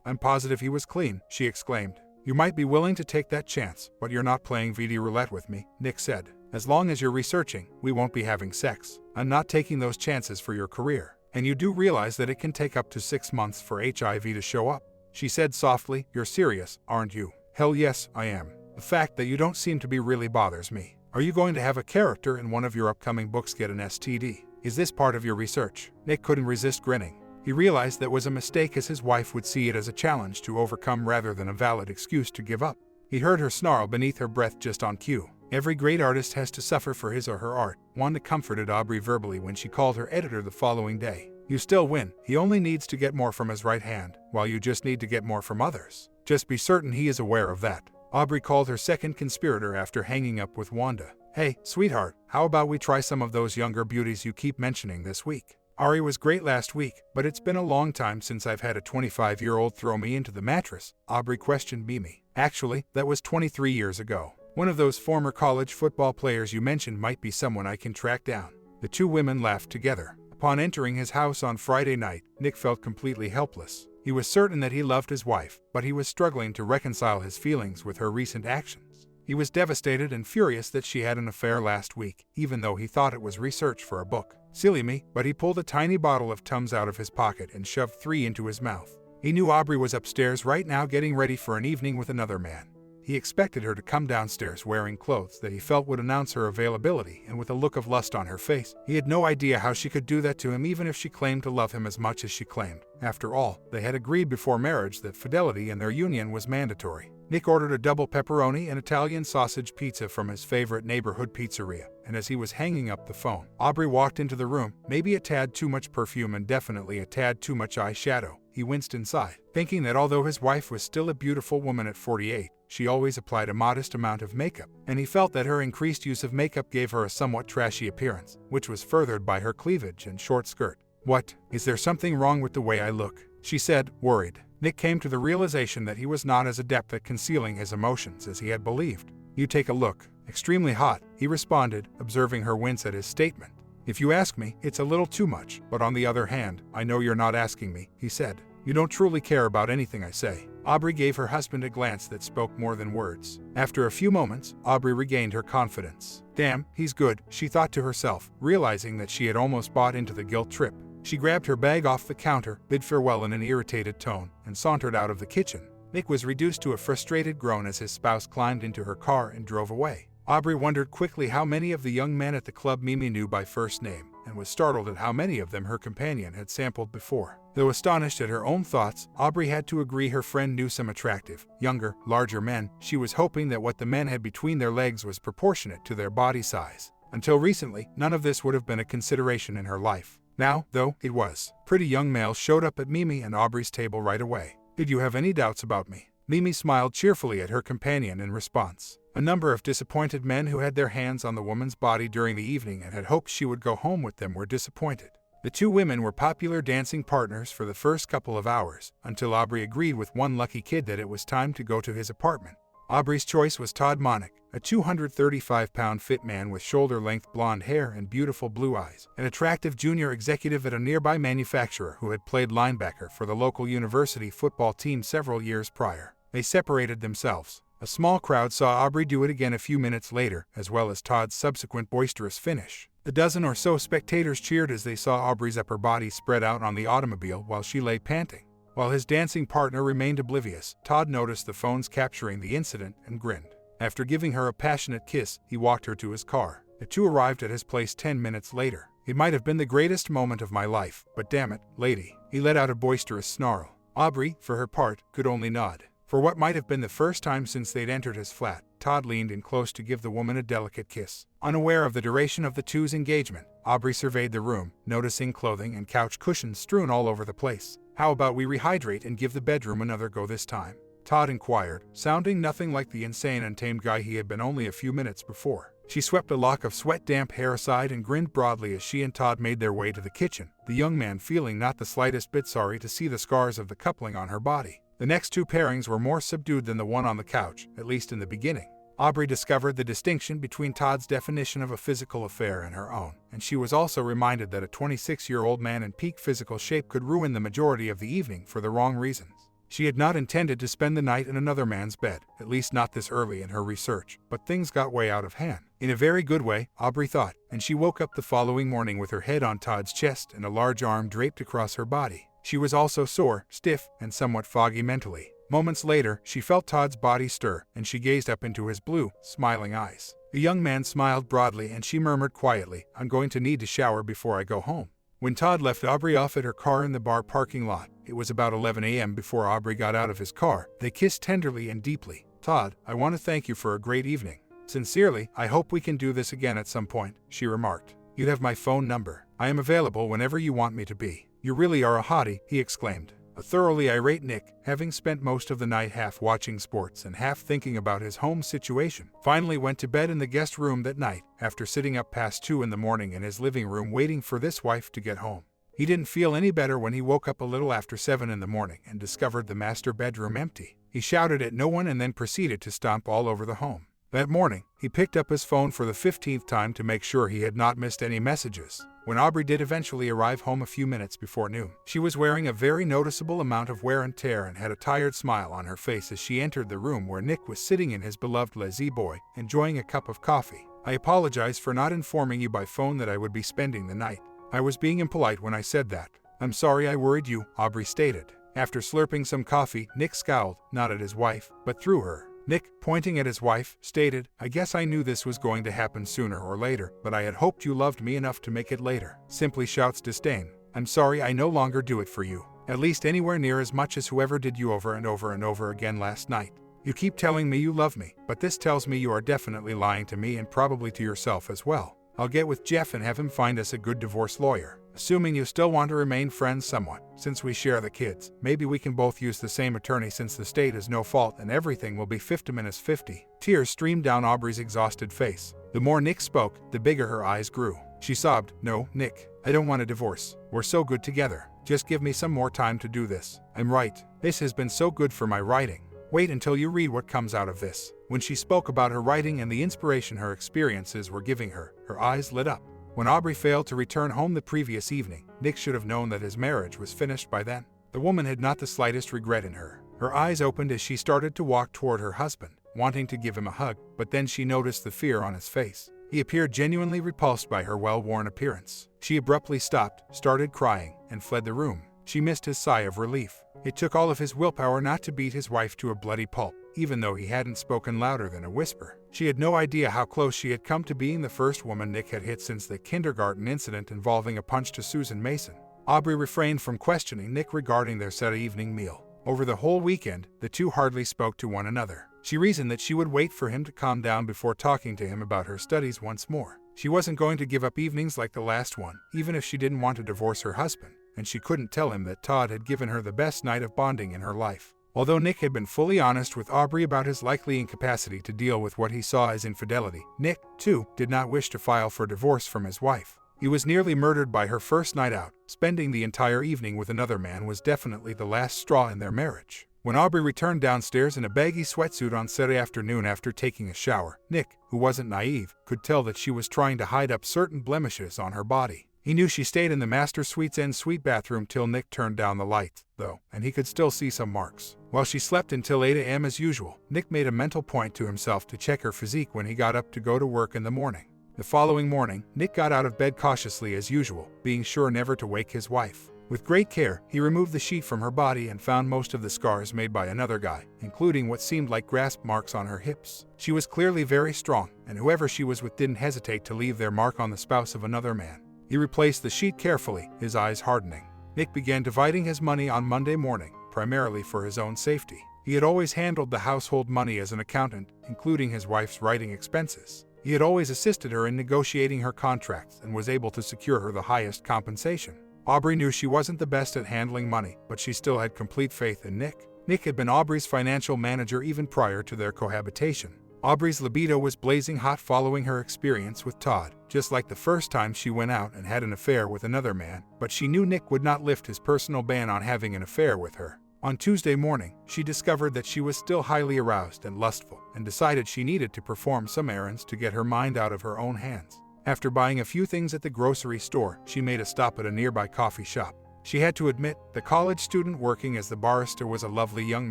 I'm positive he was clean," she exclaimed. "You might be willing to take that chance, but you're not playing VD roulette with me," Nick said. "As long as you're researching, we won't be having sex. I'm not taking those chances for your career. And you do realize that it can take up to 6 months for HIV to show up?" She said softly, "You're serious, aren't you?" "Hell yes, I am. The fact that you don't seem to be really bothers me. Are you going to have a character in one of your upcoming books get an STD? Is this part of your research?" Nick couldn't resist grinning. He realized that was a mistake, as his wife would see it as a challenge to overcome rather than a valid excuse to give up. He heard her snarl beneath her breath just on cue. Every great artist has to suffer for his or her art. Wanda comforted Aubrey verbally when she called her editor the following day. "You still win. He only needs to get more from his right hand, while you just need to get more from others. Just be certain he is aware of that." Aubrey called her second conspirator after hanging up with Wanda. "Hey, sweetheart, how about we try some of those younger beauties you keep mentioning this week? Ari was great last week, but it's been a long time since I've had a 25-year-old throw me into the mattress," Aubrey questioned Mimi. "Actually, that was 23 years ago. One of those former college football players you mentioned might be someone I can track down." The two women laughed together. Upon entering his house on Friday night, Nick felt completely helpless. He was certain that he loved his wife, but he was struggling to reconcile his feelings with her recent actions. He was devastated and furious that she had an affair last week, even though he thought it was research for a book. Silly me, but he pulled a tiny bottle of Tums out of his pocket and shoved 3 into his mouth. He knew Aubrey was upstairs right now getting ready for an evening with another man. He expected her to come downstairs wearing clothes that he felt would announce her availability and with a look of lust on her face. He had no idea how she could do that to him, even if she claimed to love him as much as she claimed. After all, they had agreed before marriage that fidelity in their union was mandatory. Nick ordered a double pepperoni and Italian sausage pizza from his favorite neighborhood pizzeria, and as he was hanging up the phone, Aubrey walked into the room, maybe a tad too much perfume and definitely a tad too much eyeshadow. He winced inside, thinking that although his wife was still a beautiful woman at 48, she always applied a modest amount of makeup, and he felt that her increased use of makeup gave her a somewhat trashy appearance, which was furthered by her cleavage and short skirt. What? Is there something wrong with the way I look? She said, worried. Nick came to the realization that he was not as adept at concealing his emotions as he had believed. You take a look. Extremely hot, he responded, observing her wince at his statement. If you ask me, it's a little too much, but on the other hand, I know you're not asking me, he said. You don't truly care about anything I say. Aubrey gave her husband a glance that spoke more than words. After a few moments, Aubrey regained her confidence. Damn, he's good, she thought to herself, realizing that she had almost bought into the guilt trip. She grabbed her bag off the counter, bid farewell in an irritated tone, and sauntered out of the kitchen. Nick was reduced to a frustrated groan as his spouse climbed into her car and drove away. Aubrey wondered quickly how many of the young men at the club Mimi knew by first name, and was startled at how many of them her companion had sampled before. Though astonished at her own thoughts, Aubrey had to agree her friend knew some attractive, younger, larger men. She was hoping that what the men had between their legs was proportionate to their body size. Until recently, none of this would have been a consideration in her life. Now, though, it was. Pretty young males showed up at Mimi and Aubrey's table right away. Did you have any doubts about me? Mimi smiled cheerfully at her companion in response. A number of disappointed men who had their hands on the woman's body during the evening and had hoped she would go home with them were disappointed. The two women were popular dancing partners for the first couple of hours, until Aubrey agreed with one lucky kid that it was time to go to his apartment. Aubrey's choice was Todd Monick, a 235-pound fit man with shoulder-length blonde hair and beautiful blue eyes, an attractive junior executive at a nearby manufacturer who had played linebacker for the local university football team several years prior. They separated themselves. A small crowd saw Aubrey do it again a few minutes later, as well as Todd's subsequent boisterous finish. The dozen or so spectators cheered as they saw Aubrey's upper body spread out on the automobile while she lay panting. While his dancing partner remained oblivious, Todd noticed the phones capturing the incident and grinned. After giving her a passionate kiss, he walked her to his car. The two arrived at his place 10 minutes later. It might have been the greatest moment of my life, but damn it, lady. He let out a boisterous snarl. Aubrey, for her part, could only nod. For what might have been the first time since they'd entered his flat, Todd leaned in close to give the woman a delicate kiss. Unaware of the duration of the two's engagement, Aubrey surveyed the room, noticing clothing and couch cushions strewn all over the place. How about we rehydrate and give the bedroom another go this time? Todd inquired, sounding nothing like the insane untamed guy he had been only a few minutes before. She swept a lock of sweat-damp hair aside and grinned broadly as she and Todd made their way to the kitchen, the young man feeling not the slightest bit sorry to see the scars of the coupling on her body. The next two pairings were more subdued than the one on the couch, at least in the beginning. Aubrey discovered the distinction between Todd's definition of a physical affair and her own, and she was also reminded that a 26-year-old man in peak physical shape could ruin the majority of the evening for the wrong reasons. She had not intended to spend the night in another man's bed, at least not this early in her research, but things got way out of hand. In a very good way, Aubrey thought, and she woke up the following morning with her head on Todd's chest and a large arm draped across her body. She was also sore, stiff, and somewhat foggy mentally. Moments later, she felt Todd's body stir, and she gazed up into his blue, smiling eyes. The young man smiled broadly and she murmured quietly, I'm going to need to shower before I go home. When Todd left Aubrey off at her car in the bar parking lot, it was about 11 a.m. before Aubrey got out of his car. They kissed tenderly and deeply. Todd, I want to thank you for a great evening. Sincerely, I hope we can do this again at some point, she remarked. You have my phone number. I am available whenever you want me to be. You really are a hottie, he exclaimed. A thoroughly irate Nick, having spent most of the night half watching sports and half thinking about his home situation, finally went to bed in the guest room that night, after sitting up past 2 in the morning in his living room waiting for this wife to get home. He didn't feel any better when he woke up a little after 7 in the morning and discovered the master bedroom empty. He shouted at no one and then proceeded to stomp all over the home. That morning, he picked up his phone for the 15th time to make sure he had not missed any messages. When Aubrey did eventually arrive home a few minutes before noon, she was wearing a very noticeable amount of wear and tear and had a tired smile on her face as she entered the room where Nick was sitting in his beloved La-Z-Boy, enjoying a cup of coffee. I apologize for not informing you by phone that I would be spending the night. I was being impolite when I said that. I'm sorry I worried you, Aubrey stated. After slurping some coffee, Nick scowled, not at his wife, but through her. Nick, pointing at his wife, stated, I guess I knew this was going to happen sooner or later, but I had hoped you loved me enough to make it later. Simply shouts disdain. I'm sorry I no longer do it for you. At least anywhere near as much as whoever did you over and over and over again last night. You keep telling me you love me, but this tells me you are definitely lying to me and probably to yourself as well. I'll get with Jeff and have him find us a good divorce lawyer. Assuming you still want to remain friends somewhat, since we share the kids, maybe we can both use the same attorney since the state is no fault and everything will be 50-50. Tears streamed down Aubrey's exhausted face. The more Nick spoke, the bigger her eyes grew. She sobbed, "No, Nick, I don't want a divorce. We're so good together. Just give me some more time to do this. I'm right. This has been so good for my writing. Wait until you read what comes out of this." When she spoke about her writing and the inspiration her experiences were giving her, her eyes lit up. When Aubrey failed to return home the previous evening, Nick should have known that his marriage was finished by then. The woman had not the slightest regret in her. Her eyes opened as she started to walk toward her husband, wanting to give him a hug, but then she noticed the fear on his face. He appeared genuinely repulsed by her well-worn appearance. She abruptly stopped, started crying, and fled the room. She missed his sigh of relief. It took all of his willpower not to beat his wife to a bloody pulp, even though he hadn't spoken louder than a whisper. She had no idea how close she had come to being the first woman Nick had hit since the kindergarten incident involving a punch to Susan Mason. Aubrey refrained from questioning Nick regarding their set evening meal. Over the whole weekend, the two hardly spoke to one another. She reasoned that she would wait for him to calm down before talking to him about her studies once more. She wasn't going to give up evenings like the last one, even if she didn't want to divorce her husband, and she couldn't tell him that Todd had given her the best night of bonding in her life. Although Nick had been fully honest with Aubrey about his likely incapacity to deal with what he saw as infidelity, Nick, too, did not wish to file for divorce from his wife. He was nearly murdered by her first night out. Spending the entire evening with another man was definitely the last straw in their marriage. When Aubrey returned downstairs in a baggy sweatsuit on Saturday afternoon after taking a shower, Nick, who wasn't naive, could tell that she was trying to hide up certain blemishes on her body. He knew she stayed in the master suite's en suite bathroom till Nick turned down the lights, though, and he could still see some marks. While she slept until 8 a.m. as usual, Nick made a mental point to himself to check her physique when he got up to go to work in the morning. The following morning, Nick got out of bed cautiously as usual, being sure never to wake his wife. With great care, he removed the sheet from her body and found most of the scars made by another guy, including what seemed like grasp marks on her hips. She was clearly very strong, and whoever she was with didn't hesitate to leave their mark on the spouse of another man. He replaced the sheet carefully, his eyes hardening. Nick began dividing his money on Monday morning, primarily for his own safety. He had always handled the household money as an accountant, including his wife's writing expenses. He had always assisted her in negotiating her contracts and was able to secure her the highest compensation. Aubrey knew she wasn't the best at handling money, but she still had complete faith in Nick. Nick had been Aubrey's financial manager even prior to their cohabitation. Aubrey's libido was blazing hot following her experience with Todd, just like the first time she went out and had an affair with another man, but she knew Nick would not lift his personal ban on having an affair with her. On Tuesday morning, she discovered that she was still highly aroused and lustful, and decided she needed to perform some errands to get her mind out of her own hands. After buying a few things at the grocery store, she made a stop at a nearby coffee shop. She had to admit, the college student working as the barista was a lovely young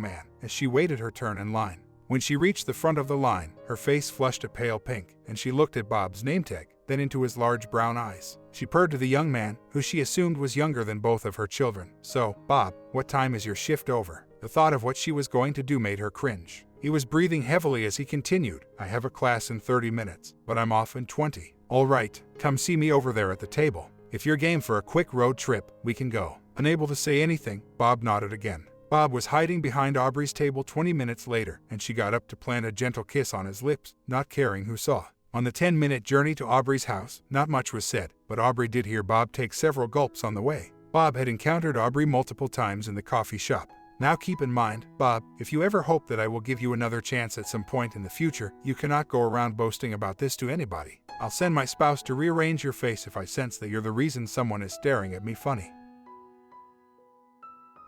man, as she waited her turn in line. When she reached the front of the line, her face flushed a pale pink, and she looked at Bob's name tag, then into his large brown eyes. She purred to the young man, who she assumed was younger than both of her children. "So, Bob, what time is your shift over?" The thought of what she was going to do made her cringe. He was breathing heavily as he continued, "I have a class in 30 minutes, but I'm off in 20. All right, come see me over there at the table. If you're game for a quick road trip, we can go." Unable to say anything, Bob nodded again. Bob was hiding behind Aubrey's table 20 minutes later, and she got up to plant a gentle kiss on his lips, not caring who saw. On the 10-minute journey to Aubrey's house, not much was said, but Aubrey did hear Bob take several gulps on the way. Bob had encountered Aubrey multiple times in the coffee shop. "Now keep in mind, Bob, if you ever hope that I will give you another chance at some point in the future, you cannot go around boasting about this to anybody. I'll send my spouse to rearrange your face if I sense that you're the reason someone is staring at me funny."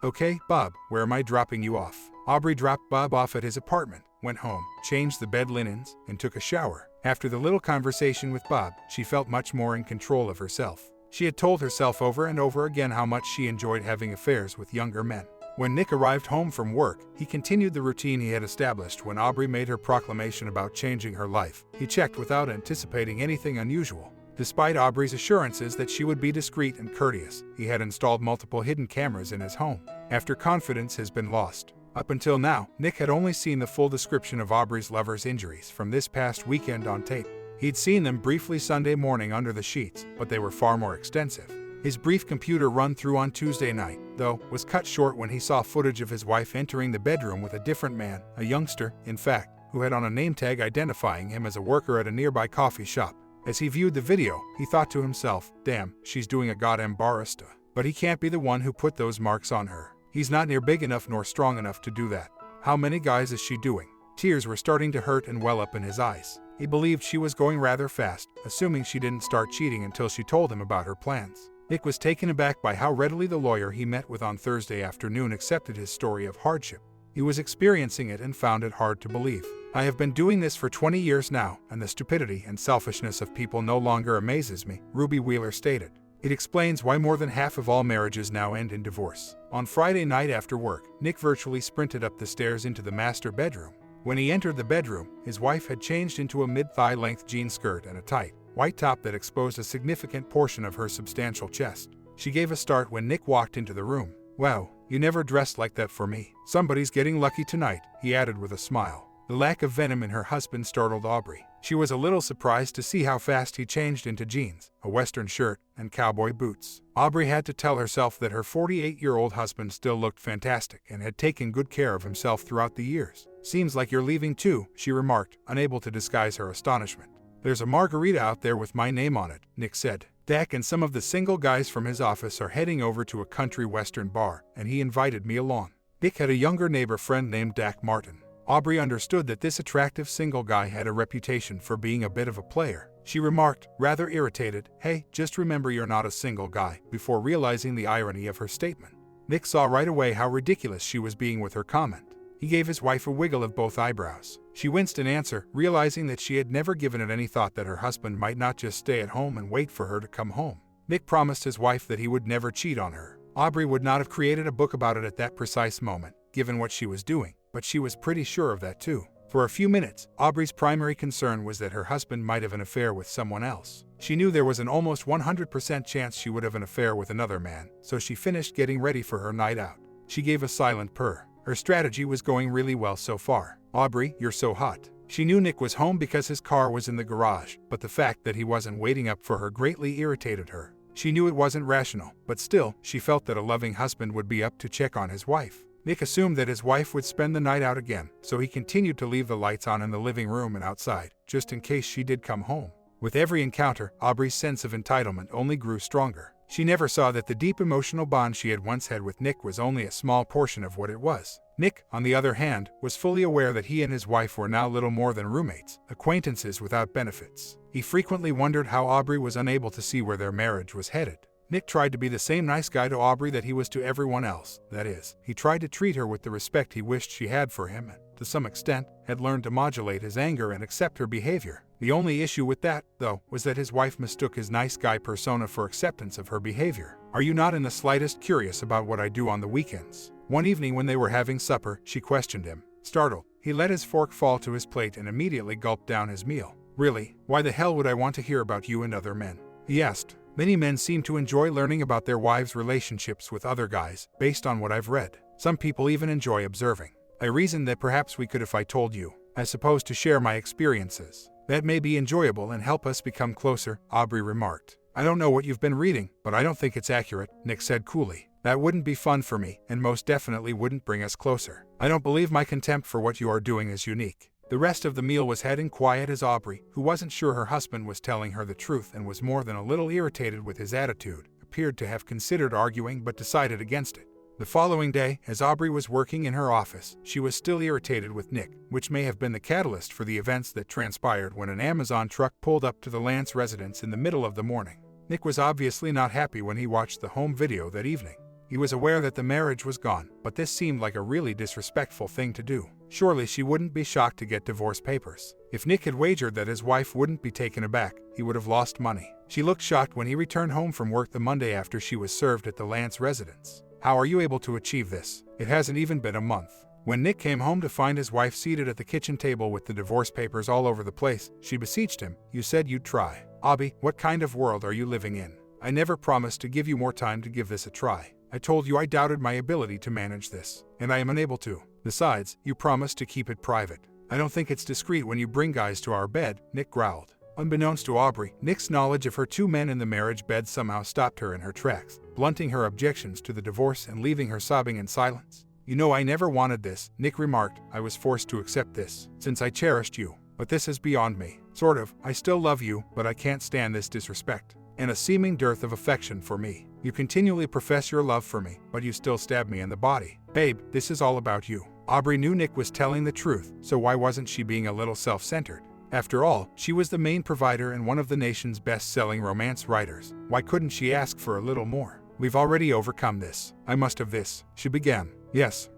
"Okay, Bob, where am I dropping you off?" Aubrey dropped Bob off at his apartment, went home, changed the bed linens, and took a shower. After the little conversation with Bob, she felt much more in control of herself. She had told herself over and over again how much she enjoyed having affairs with younger men. When Nick arrived home from work, he continued the routine he had established when Aubrey made her proclamation about changing her life. He checked without anticipating anything unusual. Despite Aubrey's assurances that she would be discreet and courteous, he had installed multiple hidden cameras in his home. After confidence has been lost. Up until now, Nick had only seen the full description of Aubrey's lover's injuries from this past weekend on tape. He'd seen them briefly Sunday morning under the sheets, but they were far more extensive. His brief computer run-through on Tuesday night, though, was cut short when he saw footage of his wife entering the bedroom with a different man, a youngster, in fact, who had on a name tag identifying him as a worker at a nearby coffee shop. As he viewed the video, he thought to himself, "Damn, she's doing a goddamn barista. But he can't be the one who put those marks on her. He's not near big enough nor strong enough to do that. How many guys is she doing?" Tears were starting to hurt and well up in his eyes. He believed she was going rather fast, assuming she didn't start cheating until she told him about her plans. Nick was taken aback by how readily the lawyer he met with on Thursday afternoon accepted his story of hardship. He was experiencing it and found it hard to believe. I have been doing this for 20 years now, and the stupidity and selfishness of people no longer amazes me, Ruby Wheeler stated. It explains why more than half of all marriages now end in divorce. On Friday night after work, Nick virtually sprinted up the stairs into the master bedroom. When he entered the bedroom, his wife had changed into a mid-thigh length jean skirt and a tight, white top that exposed a significant portion of her substantial chest. She gave a start when Nick walked into the room. "Wow, you never dressed like that for me. Somebody's getting lucky tonight," he added with a smile. The lack of venom in her husband startled Aubrey. She was a little surprised to see how fast he changed into jeans, a western shirt, and cowboy boots. Aubrey had to tell herself that her 48-year-old husband still looked fantastic and had taken good care of himself throughout the years. "Seems like you're leaving too," she remarked, unable to disguise her astonishment. "There's a margarita out there with my name on it," Nick said. "Dak and some of the single guys from his office are heading over to a country western bar, and he invited me along." Nick had a younger neighbor friend named Dak Martin. Aubrey understood that this attractive single guy had a reputation for being a bit of a player. She remarked, rather irritated, "Hey, just remember you're not a single guy," before realizing the irony of her statement. Nick saw right away how ridiculous she was being with her comment. He gave his wife a wiggle of both eyebrows. She winced in answer, realizing that she had never given it any thought that her husband might not just stay at home and wait for her to come home. Nick promised his wife that he would never cheat on her. Aubrey would not have created a book about it at that precise moment, given what she was doing, but she was pretty sure of that too. For a few minutes, Aubrey's primary concern was that her husband might have an affair with someone else. She knew there was an almost 100% chance she would have an affair with another man, so she finished getting ready for her night out. She gave a silent purr. Her strategy was going really well so far. "Aubrey, you're so hot." She knew Nick was home because his car was in the garage, but the fact that he wasn't waiting up for her greatly irritated her. She knew it wasn't rational, but still, she felt that a loving husband would be up to check on his wife. Nick assumed that his wife would spend the night out again, so he continued to leave the lights on in the living room and outside, just in case she did come home. With every encounter, Aubrey's sense of entitlement only grew stronger. She never saw that the deep emotional bond she had once had with Nick was only a small portion of what it was. Nick, on the other hand, was fully aware that he and his wife were now little more than roommates, acquaintances without benefits. He frequently wondered how Aubrey was unable to see where their marriage was headed. Nick tried to be the same nice guy to Aubrey that he was to everyone else. That is, he tried to treat her with the respect he wished she had for him and, to some extent, had learned to modulate his anger and accept her behavior. The only issue with that, though, was that his wife mistook his nice guy persona for acceptance of her behavior. "Are you not in the slightest curious about what I do on the weekends?" One evening when they were having supper, she questioned him. Startled, he let his fork fall to his plate and immediately gulped down his meal. "Really, why the hell would I want to hear about you and other men?" he asked. "Many men seem to enjoy learning about their wives' relationships with other guys, based on what I've read. Some people even enjoy observing. I reasoned that perhaps we could if I told you, as opposed to share my experiences. That may be enjoyable and help us become closer," Aubrey remarked. "I don't know what you've been reading, but I don't think it's accurate," Nick said coolly. "That wouldn't be fun for me, and most definitely wouldn't bring us closer. I don't believe my contempt for what you are doing is unique." The rest of the meal was had in quiet as Aubrey, who wasn't sure her husband was telling her the truth and was more than a little irritated with his attitude, appeared to have considered arguing but decided against it. The following day, as Aubrey was working in her office, she was still irritated with Nick, which may have been the catalyst for the events that transpired when an Amazon truck pulled up to the Lance residence in the middle of the morning. Nick was obviously not happy when he watched the home video that evening. He was aware that the marriage was gone, but this seemed like a really disrespectful thing to do. Surely she wouldn't be shocked to get divorce papers. If Nick had wagered that his wife wouldn't be taken aback, he would have lost money. She looked shocked when he returned home from work the Monday after she was served at the Lance residence. "How are you able to achieve this? It hasn't even been a month." When Nick came home to find his wife seated at the kitchen table with the divorce papers all over the place, she beseeched him, "You said you'd try. Aubrey, what kind of world are you living in? I never promised to give you more time to give this a try. I told you I doubted my ability to manage this, and I am unable to. Besides, you promised to keep it private. I don't think it's discreet when you bring guys to our bed," Nick growled. Unbeknownst to Aubrey, Nick's knowledge of her two men in the marriage bed somehow stopped her in her tracks, blunting her objections to the divorce and leaving her sobbing in silence. "You know I never wanted this," Nick remarked. "I was forced to accept this, since I cherished you. But this is beyond me. Sort of, I still love you, but I can't stand this disrespect. And a seeming dearth of affection for me. You continually profess your love for me, but you still stab me in the body. Babe, this is all about you." Aubrey knew Nick was telling the truth, so why wasn't she being a little self-centered? After all, she was the main provider and one of the nation's best-selling romance writers. Why couldn't she ask for a little more? We've already overcome this. I must have this, she began. Yes,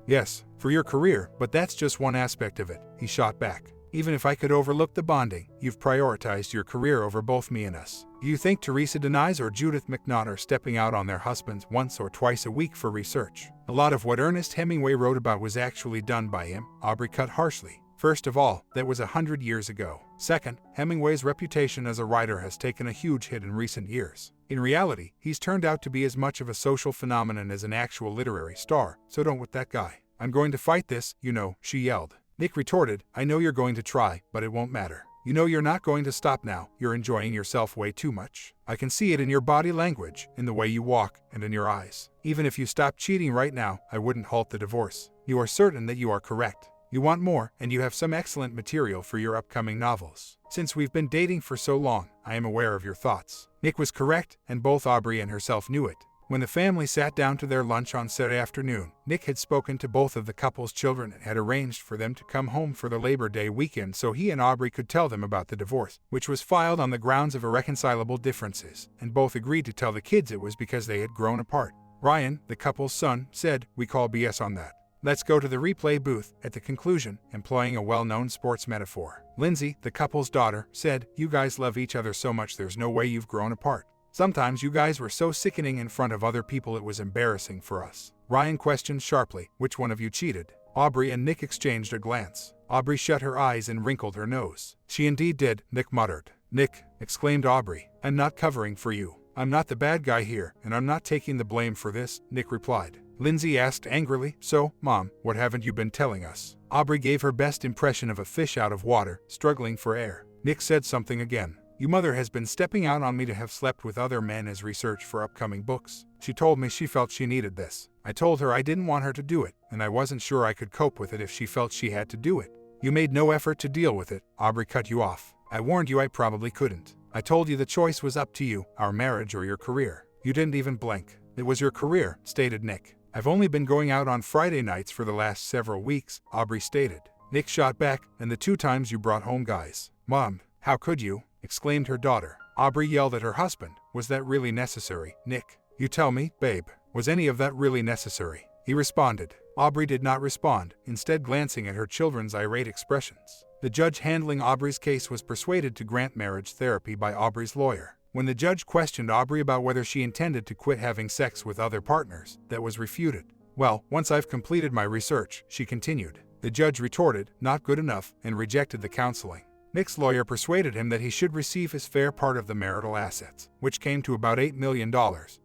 for your career, but that's just one aspect of it, he shot back. Even if I could overlook the bonding, you've prioritized your career over both me and us. Do you think Teresa Denies or Judith McNaught are stepping out on their husbands once or twice a week for research? A lot of what Ernest Hemingway wrote about was actually done by him, Aubrey cut harshly. First of all, that was 100 years ago. Second, Hemingway's reputation as a writer has taken a huge hit in recent years. In reality, he's turned out to be as much of a social phenomenon as an actual literary star, so don't with that guy. I'm going to fight this, you know, she yelled. Nick retorted, I know you're going to try, but it won't matter. You know you're not going to stop now. You're enjoying yourself way too much. I can see it in your body language, in the way you walk, and in your eyes. Even if you stopped cheating right now, I wouldn't halt the divorce. You are certain that you are correct. You want more, and you have some excellent material for your upcoming novels. Since we've been dating for so long, I am aware of your thoughts. Nick was correct, and both Aubrey and herself knew it. When the family sat down to their lunch on Saturday afternoon, Nick had spoken to both of the couple's children and had arranged for them to come home for the Labor Day weekend so he and Aubrey could tell them about the divorce, which was filed on the grounds of irreconcilable differences, and both agreed to tell the kids it was because they had grown apart. Ryan, the couple's son, said, "We call BS on that. Let's go to the replay booth," at the conclusion, employing a well-known sports metaphor. Lindsay, the couple's daughter, said, "You guys love each other so much there's no way you've grown apart. Sometimes you guys were so sickening in front of other people it was embarrassing for us." Ryan questioned sharply, "Which one of you cheated?" Aubrey and Nick exchanged a glance. Aubrey shut her eyes and wrinkled her nose. "She indeed did," Nick muttered. "Nick," exclaimed Aubrey, "I'm not covering for you. I'm not the bad guy here, and I'm not taking the blame for this," Nick replied. Lindsay asked angrily, "So, Mom, what haven't you been telling us?" Aubrey gave her best impression of a fish out of water, struggling for air. Nick said something again. "Your mother has been stepping out on me to have slept with other men as research for upcoming books. She told me she felt she needed this. I told her I didn't want her to do it, and I wasn't sure I could cope with it if she felt she had to do it." "You made no effort to deal with it," Aubrey cut you off. "I warned you I probably couldn't. I told you the choice was up to you, our marriage or your career. You didn't even blink." "It was your career," stated Nick. "I've only been going out on Friday nights for the last several weeks," Aubrey stated. Nick shot back, "And the 2 times you brought home guys." "Mom, how could you?" exclaimed her daughter. Aubrey yelled at her husband. "Was that really necessary, Nick? You tell me, babe, was any of that really necessary?" He responded. Aubrey did not respond, instead glancing at her children's irate expressions. The judge handling Aubrey's case was persuaded to grant marriage therapy by Aubrey's lawyer. When the judge questioned Aubrey about whether she intended to quit having sex with other partners, that was refuted. "Well, once I've completed my research," she continued. The judge retorted, "Not good enough," and rejected the counseling. Nick's lawyer persuaded him that he should receive his fair part of the marital assets, which came to about $8 million,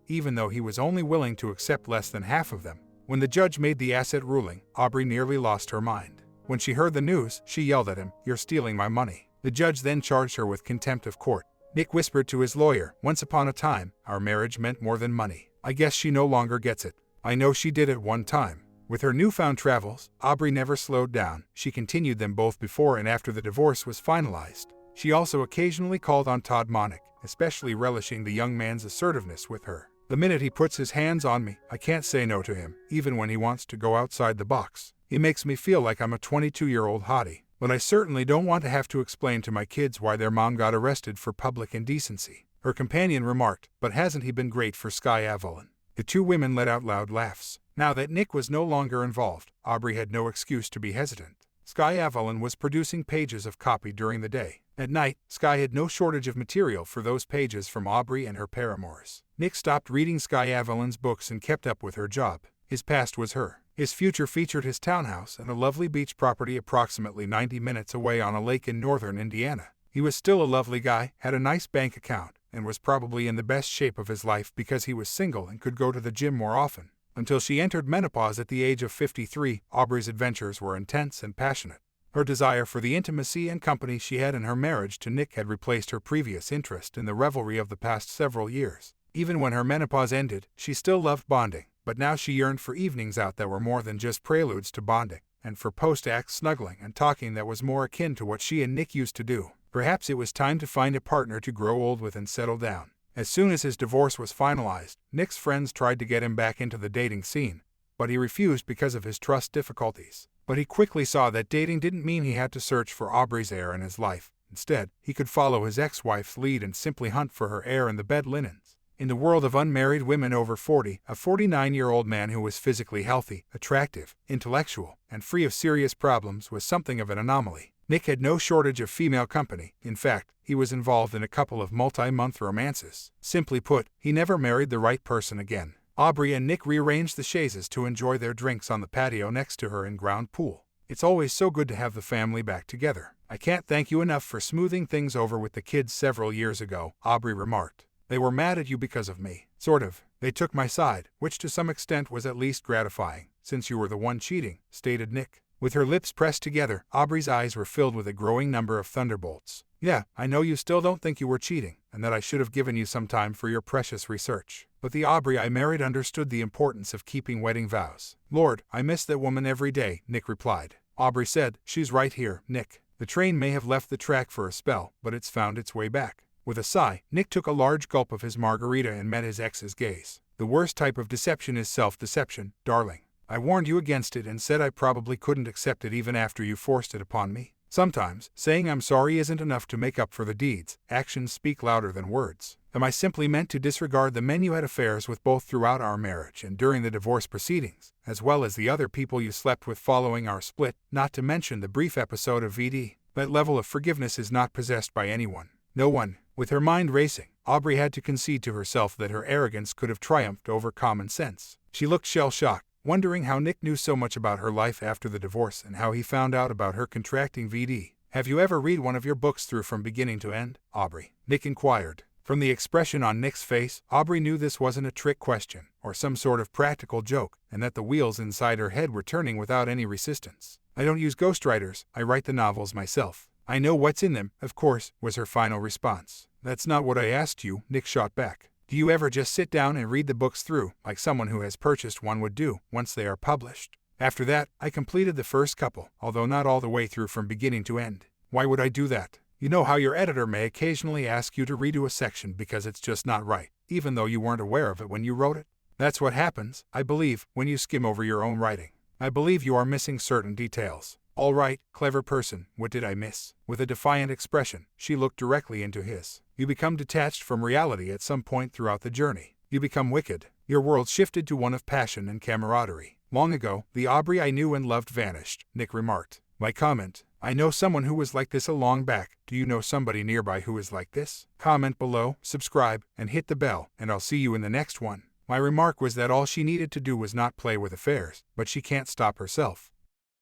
even though he was only willing to accept less than half of them. When the judge made the asset ruling, Aubrey nearly lost her mind. When she heard the news, she yelled at him, "You're stealing my money." The judge then charged her with contempt of court. Nick whispered to his lawyer, "Once upon a time, our marriage meant more than money. I guess she no longer gets it. I know she did at one time." With her newfound travels, Aubrey never slowed down. She continued them both before and after the divorce was finalized. She also occasionally called on Todd Monick, especially relishing the young man's assertiveness with her. "The minute he puts his hands on me, I can't say no to him, even when he wants to go outside the box. He makes me feel like I'm a 22-year-old hottie. But I certainly don't want to have to explain to my kids why their mom got arrested for public indecency." Her companion remarked, "But hasn't he been great for Sky Avalon?" The 2 women let out loud laughs. Now that Nick was no longer involved, Aubrey had no excuse to be hesitant. Sky Avalon was producing pages of copy during the day. At night, Sky had no shortage of material for those pages from Aubrey and her paramours. Nick stopped reading Sky Avalon's books and kept up with her job. His past was her. His future featured his townhouse and a lovely beach property approximately 90 minutes away on a lake in northern Indiana. He was still a lovely guy, had a nice bank account, and was probably in the best shape of his life because he was single and could go to the gym more often. Until she entered menopause at the age of 53, Aubrey's adventures were intense and passionate. Her desire for the intimacy and company she had in her marriage to Nick had replaced her previous interest in the revelry of the past several years. Even when her menopause ended, she still loved bonding, but now she yearned for evenings out that were more than just preludes to bonding, and for post-act snuggling and talking that was more akin to what she and Nick used to do. Perhaps it was time to find a partner to grow old with and settle down. As soon as his divorce was finalized, Nick's friends tried to get him back into the dating scene, but he refused because of his trust difficulties. But he quickly saw that dating didn't mean he had to search for Aubrey's heir in his life. Instead, he could follow his ex-wife's lead and simply hunt for her heir and the bed linens. In the world of unmarried women over 40, a 49-year-old man who was physically healthy, attractive, intellectual, and free of serious problems was something of an anomaly. Nick had no shortage of female company. In fact, he was involved in a couple of multi-month romances. Simply put, he never married the right person again. Aubrey and Nick rearranged the chaises to enjoy their drinks on the patio next to her in-ground pool. It's always so good to have the family back together. I can't thank you enough for smoothing things over with the kids several years ago, Aubrey remarked. They were mad at you because of me. Sort of. They took my side, which to some extent was at least gratifying, since you were the one cheating, stated Nick. With her lips pressed together, Aubrey's eyes were filled with a growing number of thunderbolts. Yeah, I know you still don't think you were cheating, and that I should have given you some time for your precious research. But the Aubrey I married understood the importance of keeping wedding vows. Lord, I miss that woman every day, Nick replied. Aubrey said, she's right here, Nick. The train may have left the track for a spell, but it's found its way back. With a sigh, Nick took a large gulp of his margarita and met his ex's gaze. The worst type of deception is self-deception, darling. I warned you against it and said I probably couldn't accept it even after you forced it upon me. Sometimes, saying I'm sorry isn't enough to make up for the deeds. Actions speak louder than words. Am I simply meant to disregard the men you had affairs with both throughout our marriage and during the divorce proceedings, as well as the other people you slept with following our split, not to mention the brief episode of VD? That level of forgiveness is not possessed by anyone. No one. With her mind racing, Aubrey had to concede to herself that her arrogance could have triumphed over common sense. She looked shell-shocked, wondering how Nick knew so much about her life after the divorce and how he found out about her contracting VD. Have you ever read one of your books through from beginning to end, Aubrey? Nick inquired. From the expression on Nick's face, Aubrey knew this wasn't a trick question or some sort of practical joke, and that the wheels inside her head were turning without any resistance. I don't use ghostwriters, I write the novels myself. I know what's in them, of course, was her final response. That's not what I asked you, Nick shot back. Do you ever just sit down and read the books through, like someone who has purchased one would do, once they are published? After that, I completed the first couple, although not all the way through from beginning to end. Why would I do that? You know how your editor may occasionally ask you to redo a section because it's just not right, even though you weren't aware of it when you wrote it? That's what happens, I believe, when you skim over your own writing. I believe you are missing certain details. All right, clever person, what did I miss? With a defiant expression, she looked directly into his. You become detached from reality at some point throughout the journey. You become wicked. Your world shifted to one of passion and camaraderie. Long ago, the Aubrey I knew and loved vanished, Nick remarked. My comment, I know someone who was like this a long back. Do you know somebody nearby who is like this? Comment below, subscribe, and hit the bell, and I'll see you in the next one. My remark was that all she needed to do was not play with affairs, but she can't stop herself.